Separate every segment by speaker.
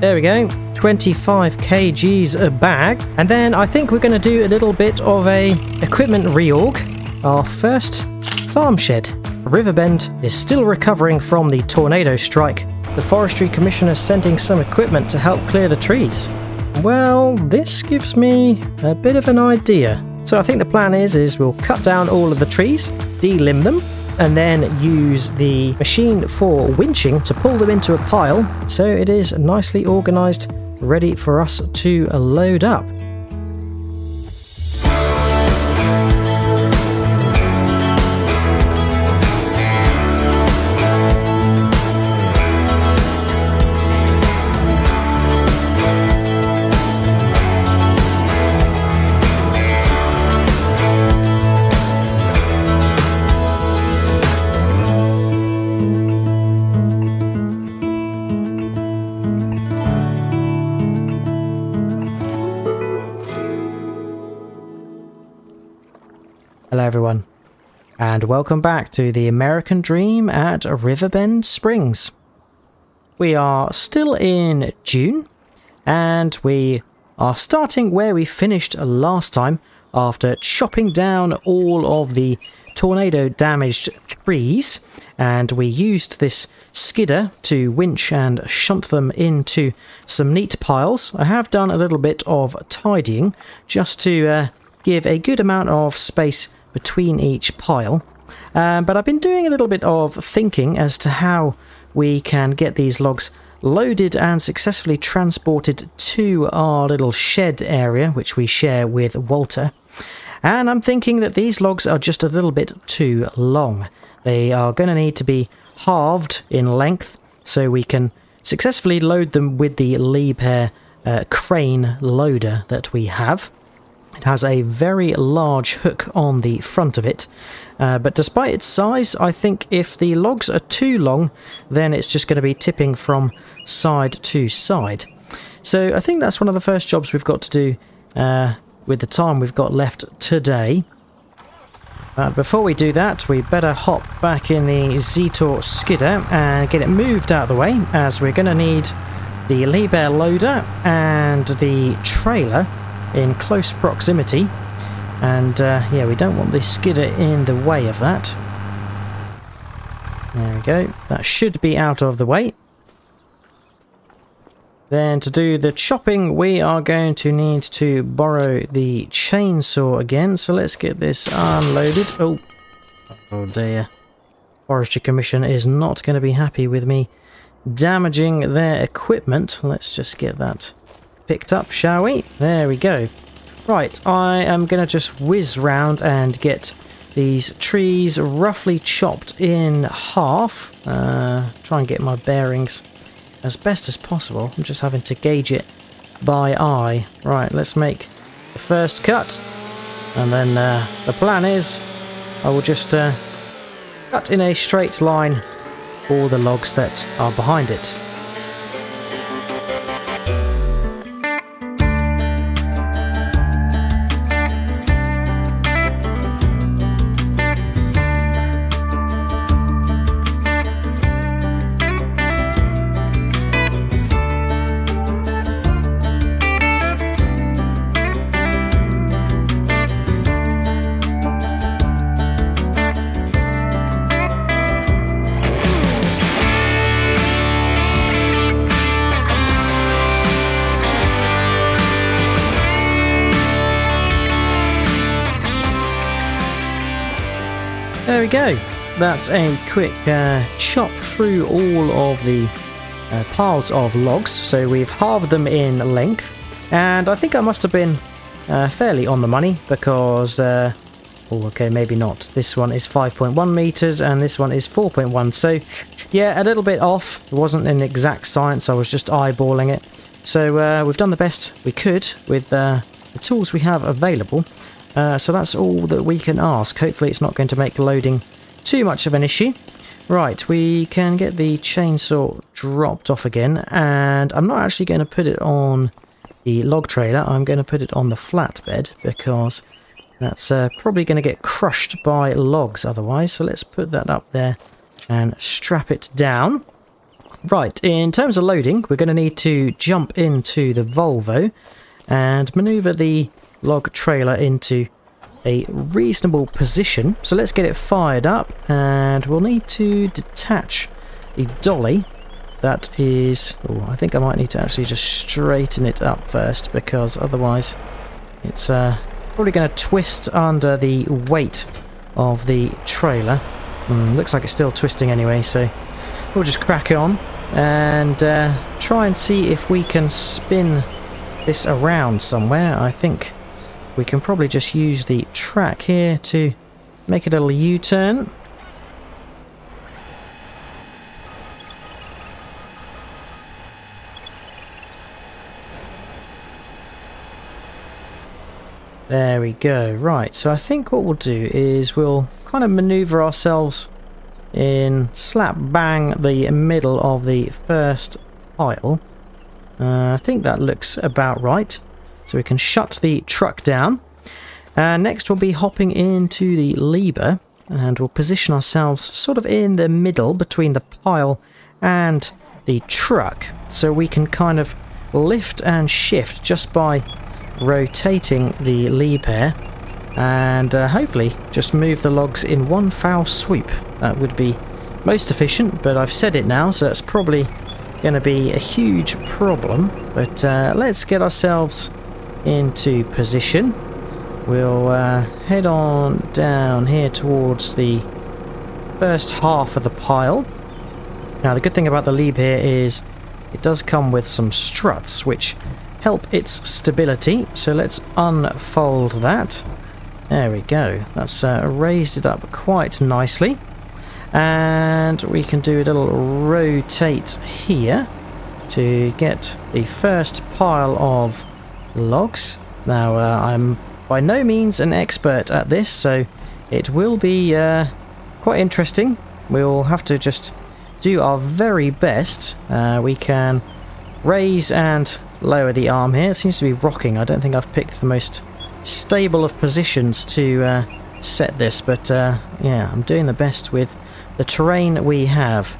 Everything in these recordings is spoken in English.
Speaker 1: There we go, 25 kgs a bag. And then I think we're going to do a little bit of a equipment reorg. Our first farm shed. Riverbend is still recovering from the tornado strike. The Forestry Commissioner sending some equipment to help clear the trees. Well, this gives me a bit of an idea. So I think the plan is we'll cut down all of the trees, delimb them, and then use the machine for winching to pull them into a pile so it is nicely organised, ready for us to load up.
Speaker 2: Hello everyone, and welcome back to the American Dream at Riverbend Springs. We are still in June, and we are starting where we finished last time after chopping down all of the tornado damaged trees, and we used this skidder to winch and shunt them into some neat piles. I have done a little bit of tidying just to give a good amount of space between each pile, but I've been doing a little bit of thinking as to how we can get these logs loaded and successfully transported to our little shed area which we share with Walter. And I'm thinking that these logs are just a little bit too long. They are going to need to be halved in length so we can successfully load them with the Liebherr crane loader that we have. It has a very large hook on the front of it, but despite its size, I think if the logs are too long, then it's just going to be tipping from side to side. So I think that's one of the first jobs we've got to do with the time we've got left today. But before we do that, we better hop back in the Zetor skidder and get it moved out of the way, as we're going to need the Liebherr loader and the trailer in close proximity, and yeah, we don't want the skidder in the way of that. There we go, that should be out of the way. Then to do the chopping we are going to need to borrow the chainsaw again, so let's get this unloaded. Oh dear, Forestry Commission is not going to be happy with me damaging their equipment. Let's just get that picked up, shall we? There we go. Right, I am going to just whiz round and get these trees roughly chopped in half. Try and get my bearings as best as possible. I'm just having to gauge it by eye. Right, let's make the first cut. And then the plan is I will just cut in a straight line all the logs that are behind it. There we go. That's a quick chop through all of the piles of logs. So we've halved them in length, and I think I must have been fairly on the money because, oh, okay, maybe not. This one is 5.1 meters and this one is 4.1. So yeah, a little bit off. It wasn't an exact science. I was just eyeballing it. So we've done the best we could with the tools we have available. So that's all that we can ask. Hopefully it's not going to make loading too much of an issue. Right, we can get the chainsaw dropped off again, and I'm not actually going to put it on the log trailer. I'm going to put it on the flatbed because that's probably going to get crushed by logs otherwise. So let's put that up there and strap it down. Right, in terms of loading, we're going to need to jump into the Volvo and manoeuvre the log trailer into a reasonable position. So let's get it fired up, and we'll need to detach the dolly. That is... oh, I think I might need to actually just straighten it up first, because otherwise it's probably going to twist under the weight of the trailer. Looks like it's still twisting anyway, so we'll just crack on and try and see if we can spin this around somewhere. I think we can probably just use the track here to make a little U-turn. There we go. Right, so I think what we'll do is we'll kind of maneuver ourselves in slap bang the middle of the first pile. I think that looks about right. So we can shut the truck down. Next we'll be hopping into the lever, and we'll position ourselves sort of in the middle between the pile and the truck, so we can kind of lift and shift just by rotating the lever, and hopefully just move the logs in one foul swoop. That would be most efficient, but I've said it now, so that's probably going to be a huge problem. But let's get ourselves into position. We'll head on down here towards the first half of the pile. Now the good thing about the lever here is it does come with some struts which help its stability, so let's unfold that. There we go, that's raised it up quite nicely, and we can do a little rotate here to get the first pile of logs. Now I'm by no means an expert at this, so it will be quite interesting. We'll have to just do our very best. We can raise and lower the arm here. It seems to be rocking. I don't think I've picked the most stable of positions to set this, but yeah, I'm doing the best with the terrain we have.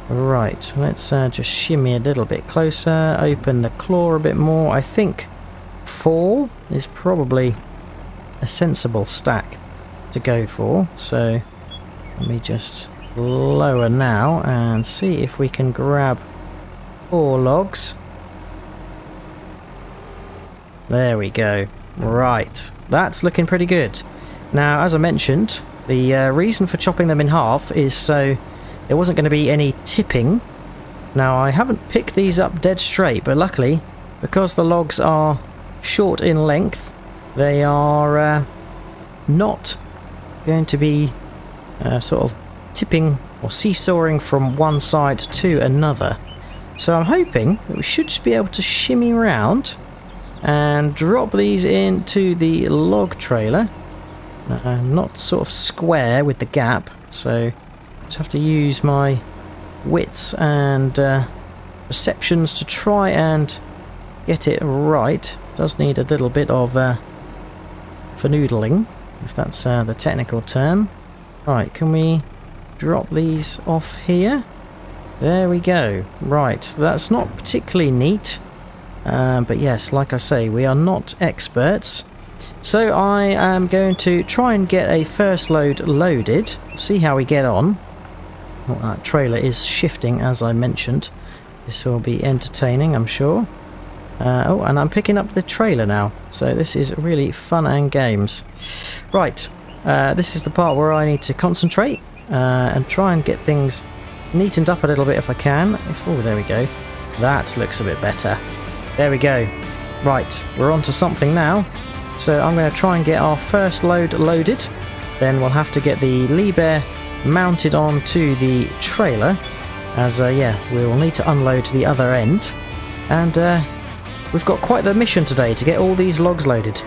Speaker 2: Right, let's just shimmy a little bit closer, open the claw a bit more. I think 4 is probably a sensible stack to go for, so let me just lower now and see if we can grab 4 logs. There we go. Right, that's looking pretty good. Now, as I mentioned, the reason for chopping them in half is so there wasn't going to be any tipping. Now, I haven't picked these up dead straight, but luckily, because the logs are short in length, they are not going to be sort of tipping or seesawing from one side to another. So I'm hoping that we should just be able to shimmy around and drop these into the log trailer. Not sort of square with the gap, so just have to use my wits and perceptions to try and get it right. Does need a little bit of fanoodling, if that's the technical term. Right, can we drop these off here? There we go. Right, that's not particularly neat, but yes, like I say, we are not experts. So I am going to try and get a first load loaded, see how we get on. Oh, that trailer is shifting, as I mentioned. This will be entertaining, I'm sure. Oh, and I'm picking up the trailer now, so this is really fun and games. Right, this is the part where I need to concentrate and try and get things neatened up a little bit if I can. Oh, there we go. That looks a bit better. There we go. Right, we're on to something now. So I'm going to try and get our first load loaded. Then we'll have to get the lever mounted onto the trailer, as yeah, we'll need to unload the other end. And we've got quite the mission today to get all these logs loaded.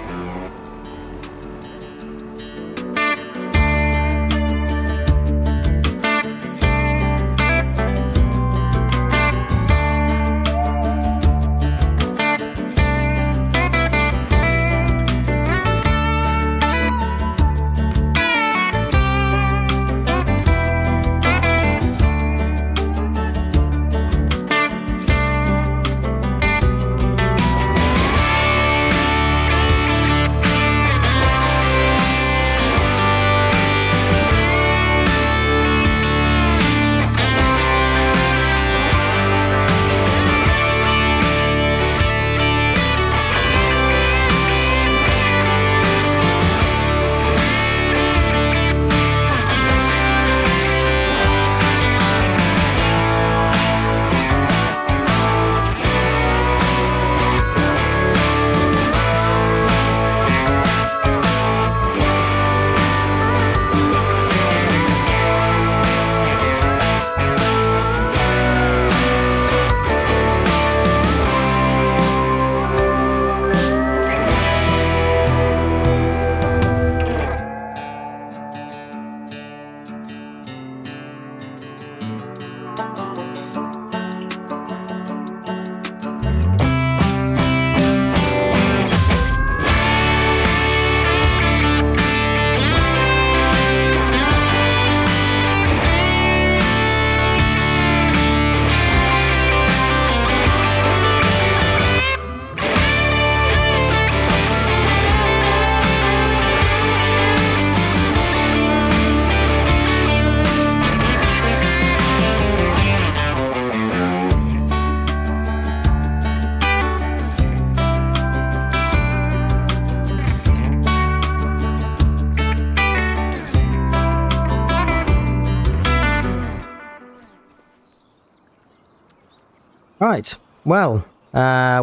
Speaker 1: Right, well,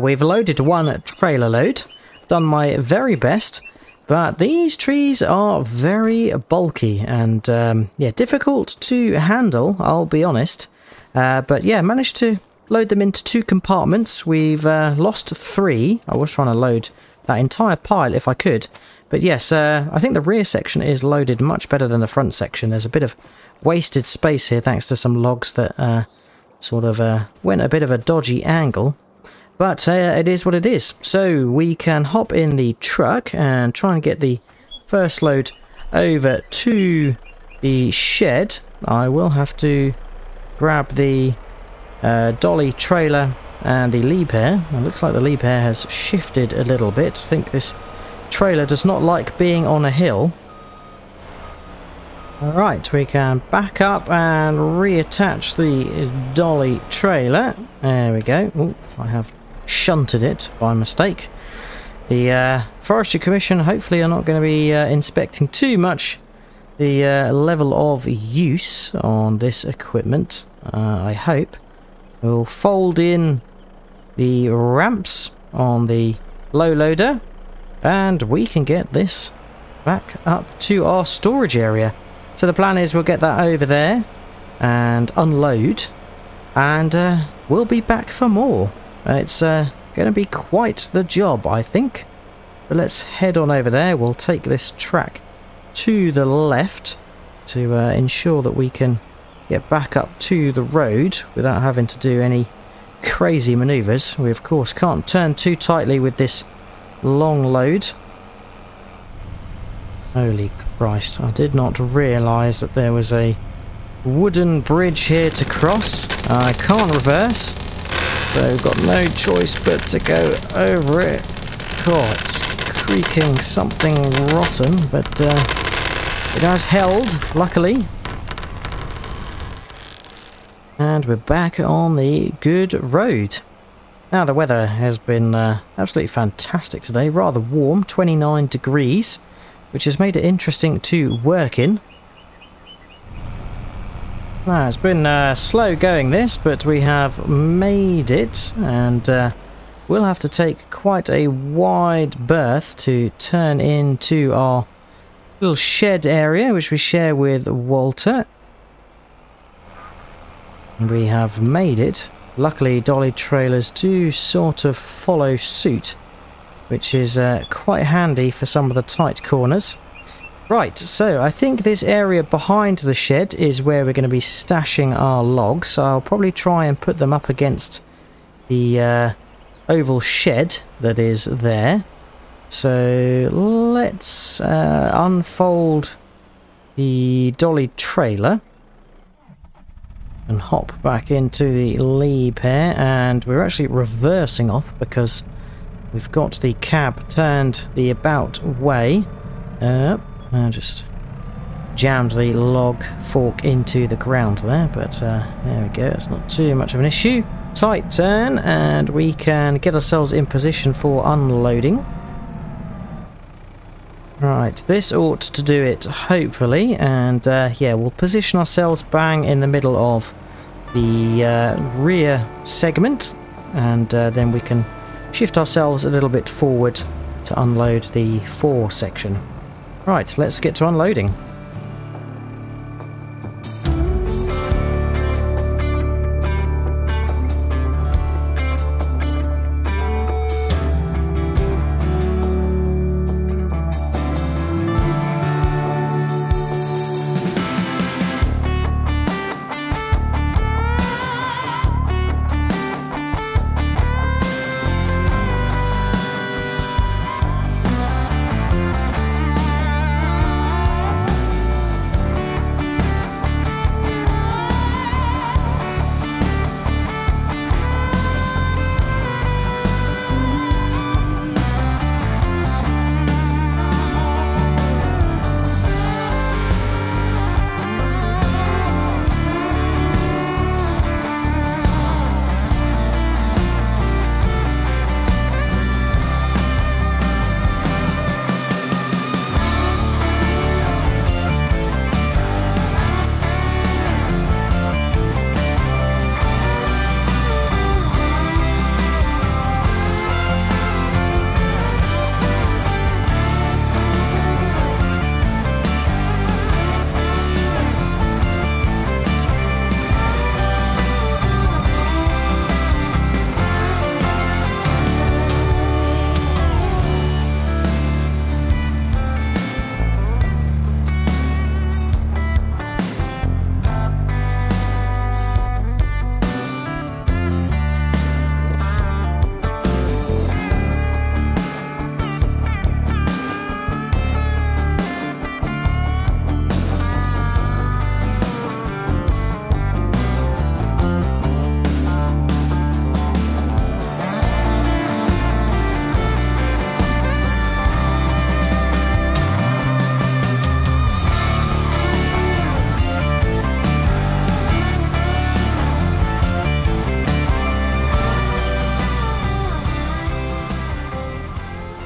Speaker 1: we've loaded one trailer load, done my very best, but these trees are very bulky and yeah, difficult to handle, I'll be honest. But yeah, managed to load them into 2 compartments. We've lost 3. I was trying to load that entire pile if I could. But yes, I think the rear section is loaded much better than the front section. There's a bit of wasted space here thanks to some logs that sort of went a bit of a dodgy angle. But it is what it is. So we can hop in the truck and try and get the first load over to the shed. I will have to grab the dolly trailer and the lead pair. It looks like the lead pair has shifted a little bit. I think this trailer does not like being on a hill. Alright, we can back up and reattach the dolly trailer. There we go. Ooh, I have shunted it by mistake. The Forestry Commission hopefully are not going to be inspecting too much the level of use on this equipment. I hope. We'll fold in the ramps on the low loader and we can get this back up to our storage area. So the plan is we'll get that over there and unload, and we'll be back for more. It's going to be quite the job, I think. But let's head on over there. We'll take this track to the left to ensure that we can get back up to the road without having to do any crazy maneuvers. We of course can't turn too tightly with this long load. Holy Christ, I did not realise that there was a wooden bridge here to cross. I can't reverse, so I've got no choice but to go over it. God, it's creaking something rotten, but it has held, luckily. And we're back on the good road. Now the weather has been absolutely fantastic today, rather warm, 29 degrees. Which has made it interesting to work in. Now, it's been slow going this, but we have made it, and we'll have to take quite a wide berth to turn into our little shed area, which we share with Walter. And we have made it. Luckily, dolly trailers do sort of follow suit, which is quite handy for some of the tight corners. Right, so I think this area behind the shed is where we're going to be stashing our logs. So I'll probably try and put them up against the oval shed that is there. So let's unfold the dolly trailer and hop back into the lee pair, and we're actually reversing off because we've got the cab turned the about way. I just jammed the log fork into the ground there, but there we go, it's not too much of an issue. Tight turn, and we can get ourselves in position for unloading. Right, this ought to do it, hopefully, and yeah, we'll position ourselves bang in the middle of the rear segment, and then we can shift ourselves a little bit forward to unload the fore section. Right, let's get to unloading.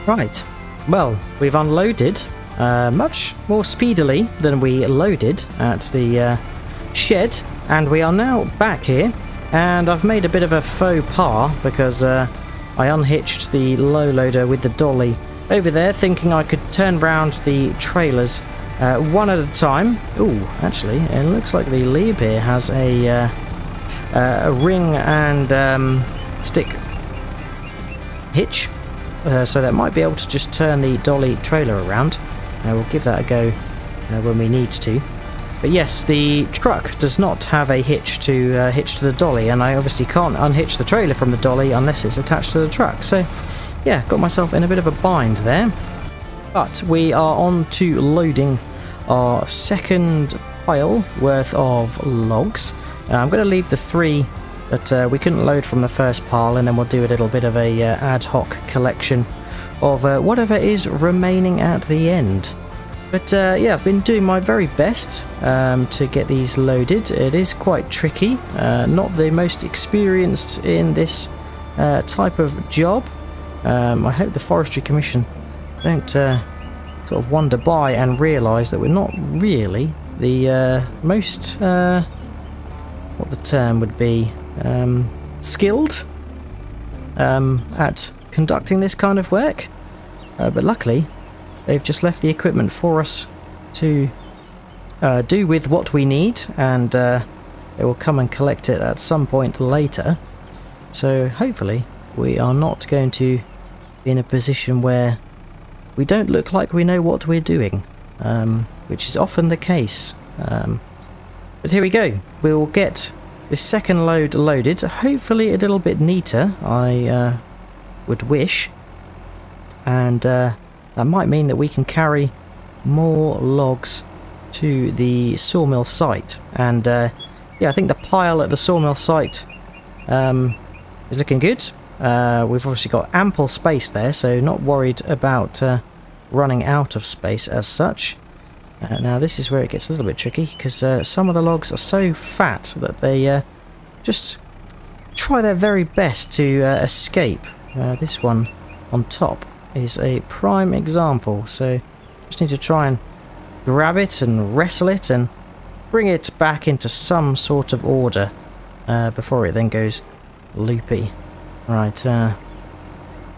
Speaker 1: Right, well, we've unloaded much more speedily than we loaded at the shed, and we are now back here, and I've made a bit of a faux pas because I unhitched the low loader with the dolly over there, thinking I could turn round the trailers one at a time. Ooh, actually, it looks like the lead here has a ring and stick hitch, so that might be able to just turn the dolly trailer around. We'll give that a go when we need to. But yes, the truck does not have a hitch to hitch to the dolly, and I obviously can't unhitch the trailer from the dolly unless it's attached to the truck. So yeah, got myself in a bit of a bind there. But we are on to loading our second pile worth of logs. I'm going to leave the 3 that we couldn't load from the first pile, and then we'll do a little bit of a ad hoc collection of whatever is remaining at the end. But yeah, I've been doing my very best to get these loaded. It is quite tricky, not the most experienced in this type of job. I hope the Forestry Commission don't sort of wander by and realise that we're not really the most, what the term would be, skilled at conducting this kind of work. But luckily, they've just left the equipment for us to do with what we need, and they will come and collect it at some point later. So hopefully we are not going to be in a position where we don't look like we know what we're doing, which is often the case. But here we go. We'll get this second load loaded, hopefully a little bit neater, I would wish. And that might mean that we can carry more logs to the sawmill site. And yeah, I think the pile at the sawmill site is looking good. We've obviously got ample space there, so not worried about running out of space as such. Now this is where it gets a little bit tricky, because some of the logs are so fat that they just try their very best to escape. This one on top is a prime example, so just need to try and grab it and wrestle it and bring it back into some sort of order before it then goes loopy. Right,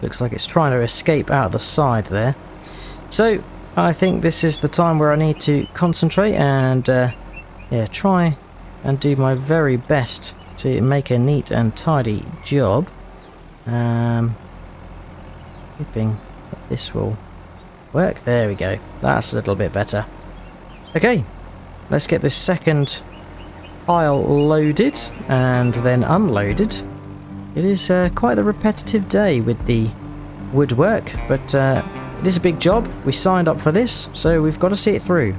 Speaker 1: looks like it's trying to escape out the side there. So I think this is the time where I need to concentrate and yeah, try and do my very best to make a neat and tidy job. Hoping that this will work. There we go. That's a little bit better. Okay, let's get this second pile loaded and then unloaded. It is quite a repetitive day with the woodwork, but it is a big job. We signed up for this, so we've got to see it through.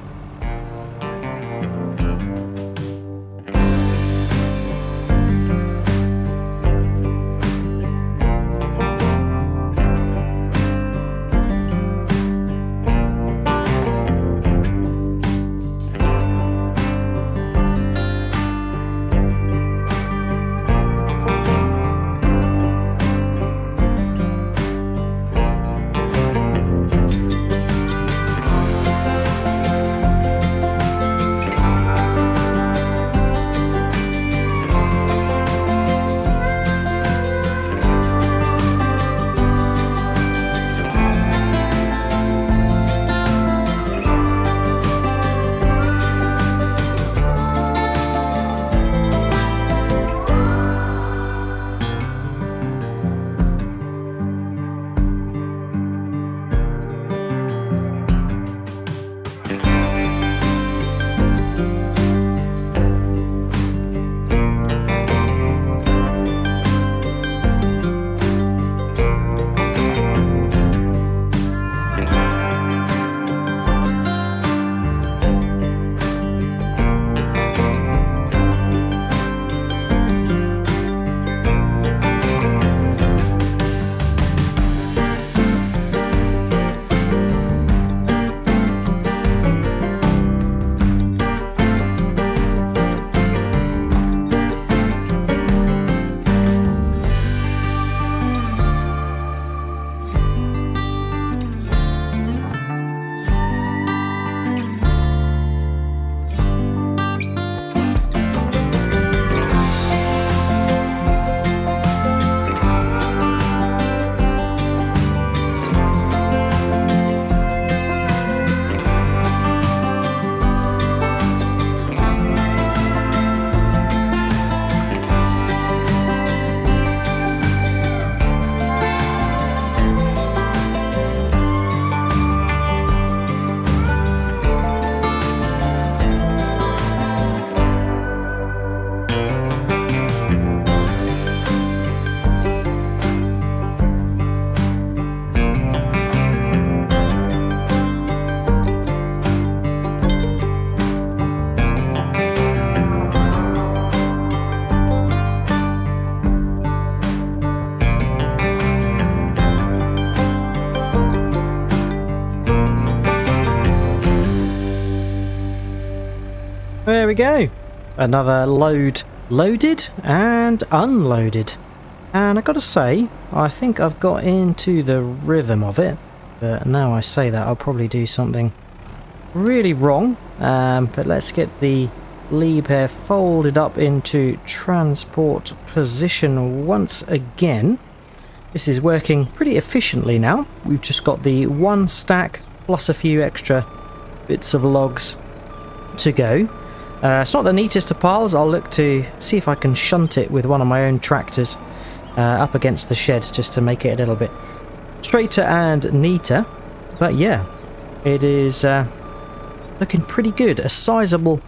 Speaker 1: There we go. Another load loaded and unloaded. And I gotta say, I think I've got into the rhythm of it. But now I say that, I'll probably do something really wrong. But let's get the Liebherr folded up into transport position once again. This is working pretty efficiently now. We've just got the one stack plus a few extra bits of logs to go. It's not the neatest of piles. I'll look to see if I can shunt it with one of my own tractors up against the shed just to make it a little bit straighter and neater. But yeah, it is looking pretty good. A sizable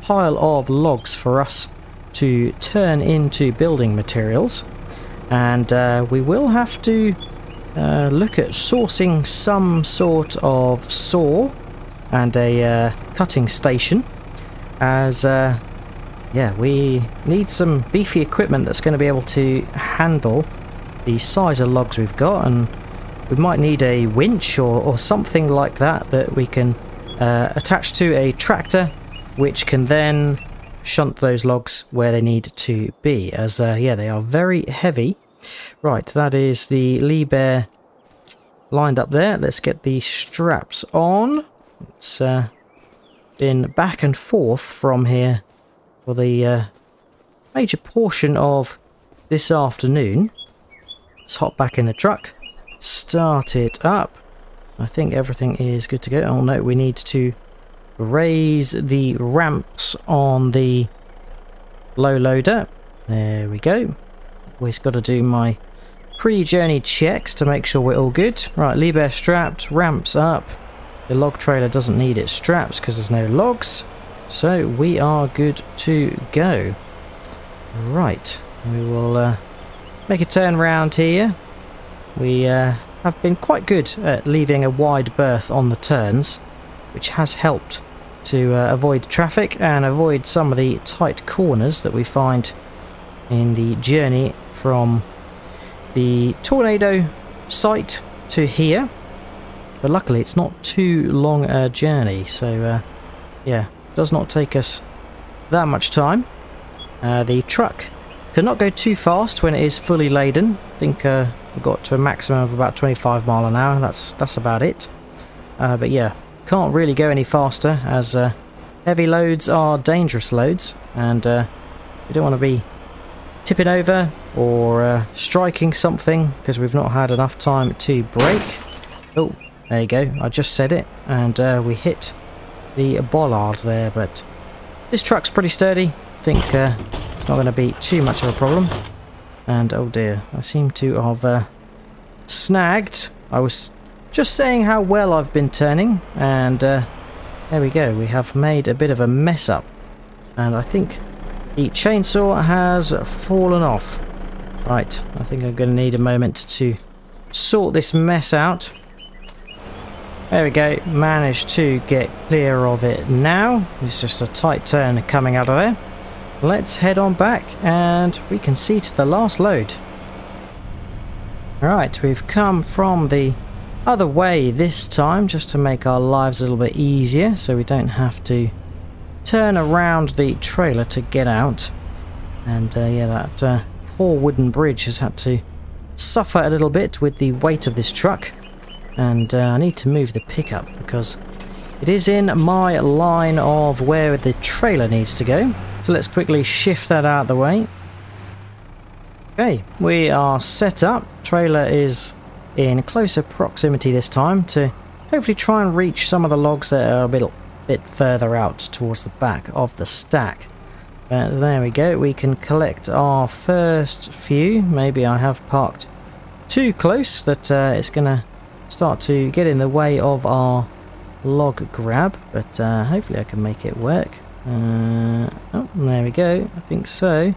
Speaker 1: pile of logs for us to turn into building materials. And we will have to look at sourcing some sort of saw and a cutting station, as yeah, we need some beefy equipment that's going to be able to handle the size of logs we've got, and we might need a winch or something like that that we can attach to a tractor, which can then shunt those logs where they need to be, as yeah, they are very heavy. Right, that is the Liebherr lined up there. Let's get the straps on. It's been back and forth from here for the major portion of this afternoon. Let's hop back in the truck, start it up. I think everything is good to go. Oh no, we need to raise the ramps on the low loader. There we go. Always got to do my pre-journey checks to make sure we're all good. Right, Liebherr strapped, ramps up. The log trailer doesn't need its straps because there's no logs, so we are good to go. Right, we will make a turn round here. We have been quite good at leaving a wide berth on the turns, which has helped to avoid traffic and avoid some of the tight corners that we find in the journey from the tornado site to here. But luckily it's not too long a journey, so yeah, does not take us that much time. The truck cannot go too fast when it is fully laden. I think we got to a maximum of about 25 mile an hour. That's about it. But yeah, can't really go any faster, as heavy loads are dangerous loads, and we don't want to be tipping over or striking something because we've not had enough time to brake. Oh, there you go, I just said it, and we hit the bollard there, but this truck's pretty sturdy. I think it's not going to be too much of a problem. And oh dear, I seem to have snagged. I was just saying how well I've been turning, and there we go, we have made a bit of a mess up, and I think the chainsaw has fallen off. Right, I think I'm going to need a moment to sort this mess out. There we go, managed to get clear of it now. It's just a tight turn coming out of there. Let's head on back and we can see to the last load. Alright, we've come from the other way this time just to make our lives a little bit easier so we don't have to turn around the trailer to get out. And yeah, that poor wooden bridge has had to suffer a little bit with the weight of this truck. And I need to move the pickup because it is in my line of where the trailer needs to go. So let's quickly shift that out of the way. Okay, we are set up. Trailer is in closer proximity this time to hopefully try and reach some of the logs that are a bit further out towards the back of the stack. There we go, we can collect our first few. Maybe I have parked too close that it's going to start to get in the way of our log grab, but hopefully I can make it work. Oh, there we go, I think so.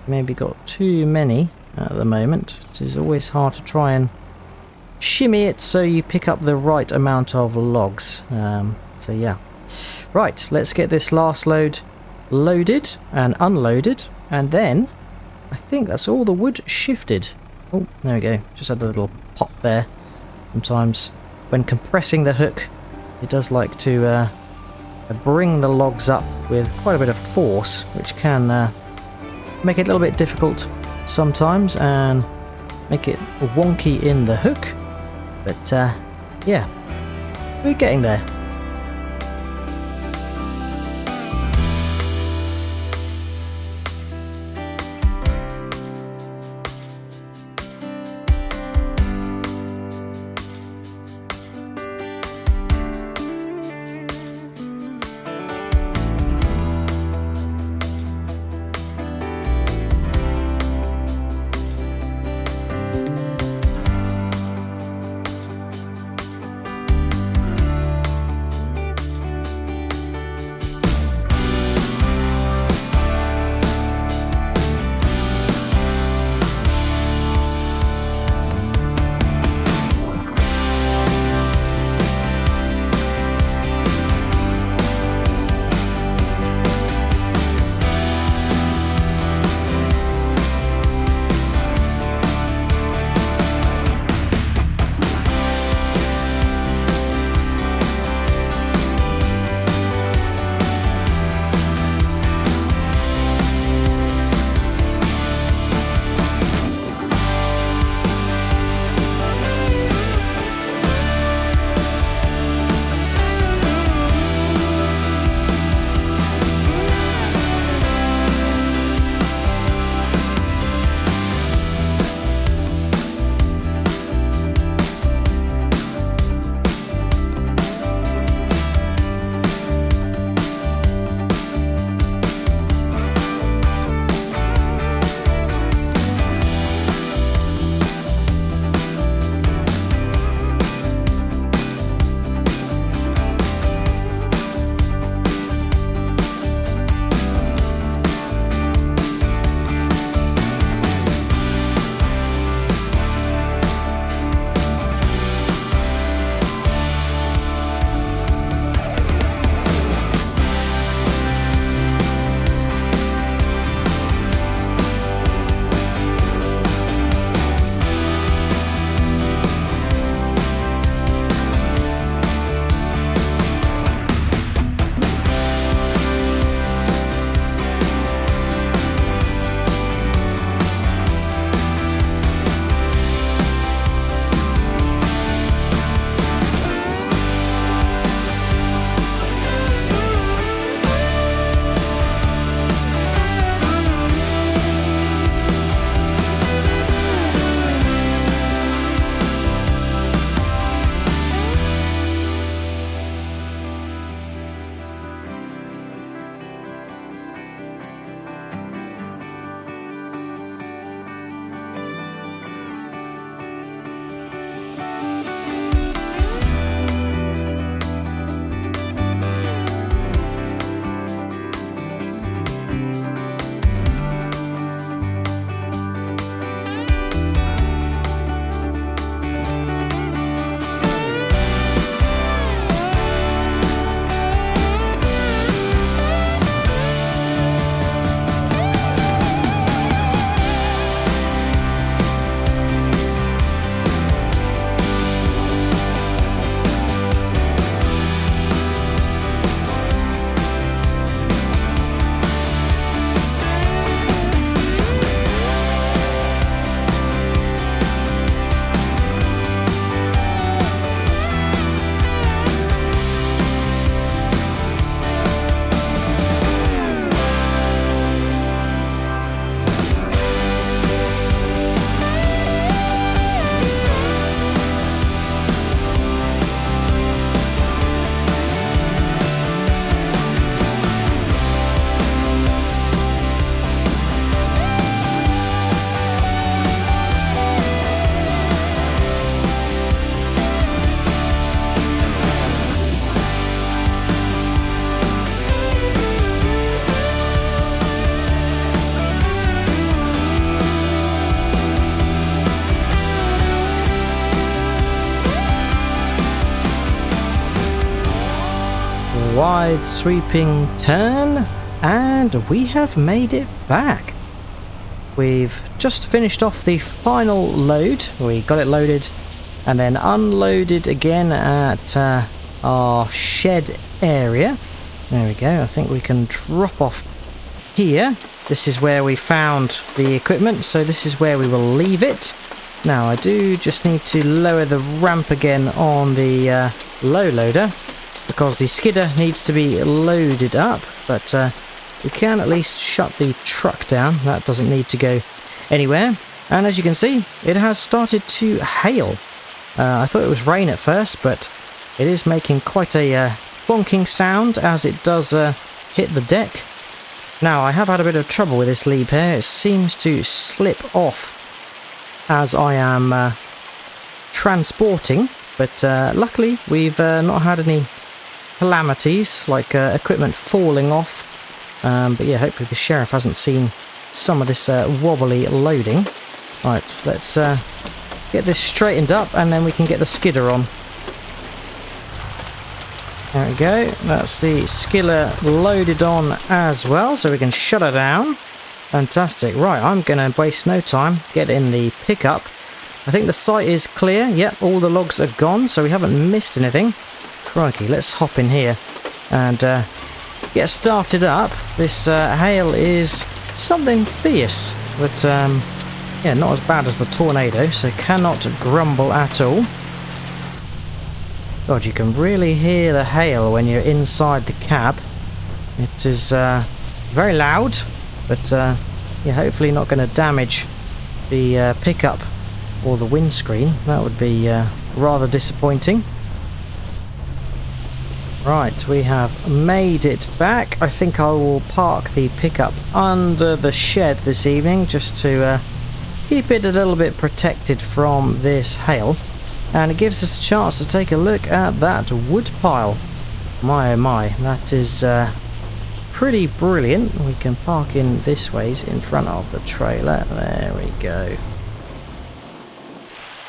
Speaker 1: Maybe got too many at the moment. It is always hard to try and shimmy it so you pick up the right amount of logs. So yeah. Right, let's get this last load loaded and unloaded, and then I think that's all the wood shifted. Oh, there we go, just had a little pop there. Sometimes when compressing the hook it does like to bring the logs up with quite a bit of force, which can make it a little bit difficult sometimes and make it wonky in the hook. But yeah, we're getting there. wide sweeping turn, and we have made it back. We've just finished off the final load. We got it loaded and then unloaded again at our shed area. There we go. I think we can drop off here. This is where we found the equipment, so this is where we will leave it. Now I do just need to lower the ramp again on the low loader, because the skidder needs to be loaded up, but we can at least shut the truck down. That doesn't need to go anywhere. And as you can see, it has started to hail. I thought it was rain at first, but it is making quite a bonking sound as it does hit the deck. Now, I have had a bit of trouble with this lead pair. It seems to slip off as I am transporting, but luckily we've not had any calamities like equipment falling off. But yeah, hopefully the sheriff hasn't seen some of this wobbly loading. Right, let's get this straightened up and then we can get the skidder on. There we go, that's the skiller loaded on as well, so we can shut her down. Fantastic. Right, I'm going to waste no time, get in the pickup. I think the site is clear. Yep, all the logs are gone, so we haven't missed anything. Crikey, let's hop in here and get started up. This hail is something fierce, but yeah, not as bad as the tornado, so cannot grumble at all. God, you can really hear the hail when you're inside the cab. It is very loud, but yeah, hopefully not going to damage the pickup or the windscreen. That would be rather disappointing. Right, we have made it back. I think I will park the pickup under the shed this evening just to keep it a little bit protected from this hail. And it gives us a chance to take a look at that wood pile. My oh my, that is pretty brilliant. We can park in this ways in front of the trailer. There we go.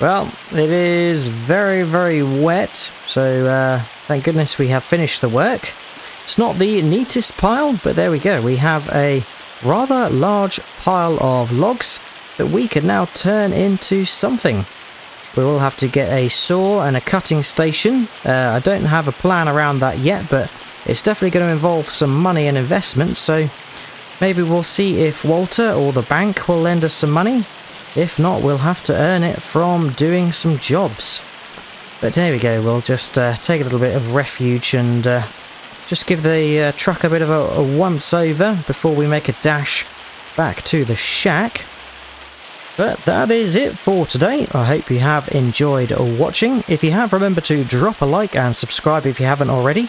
Speaker 1: Well, it is very, very wet, so thank goodness we have finished the work. It's not the neatest pile, but there we go. We have a rather large pile of logs that we can now turn into something. We will have to get a saw and a cutting station. I don't have a plan around that yet, but it's definitely going to involve some money and investment, so maybe we'll see if Walter or the bank will lend us some money. If not, we'll have to earn it from doing some jobs. But there we go, we'll just take a little bit of refuge and just give the truck a bit of a once-over before we make a dash back to the shack. But that is it for today. I hope you have enjoyed watching. If you have, remember to drop a like and subscribe if you haven't already.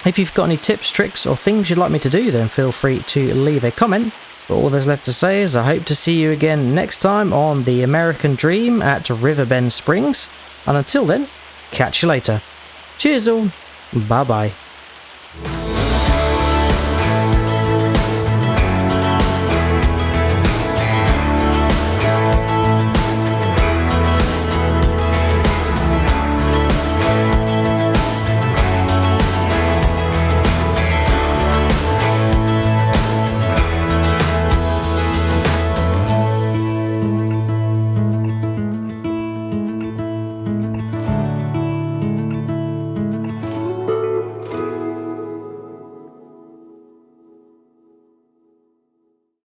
Speaker 1: If you've got any tips, tricks or things you'd like me to do, then feel free to leave a comment. But all there's left to say is I hope to see you again next time on the American Dream at Riverbend Springs. And until then, catch you later. Cheers all. Bye bye.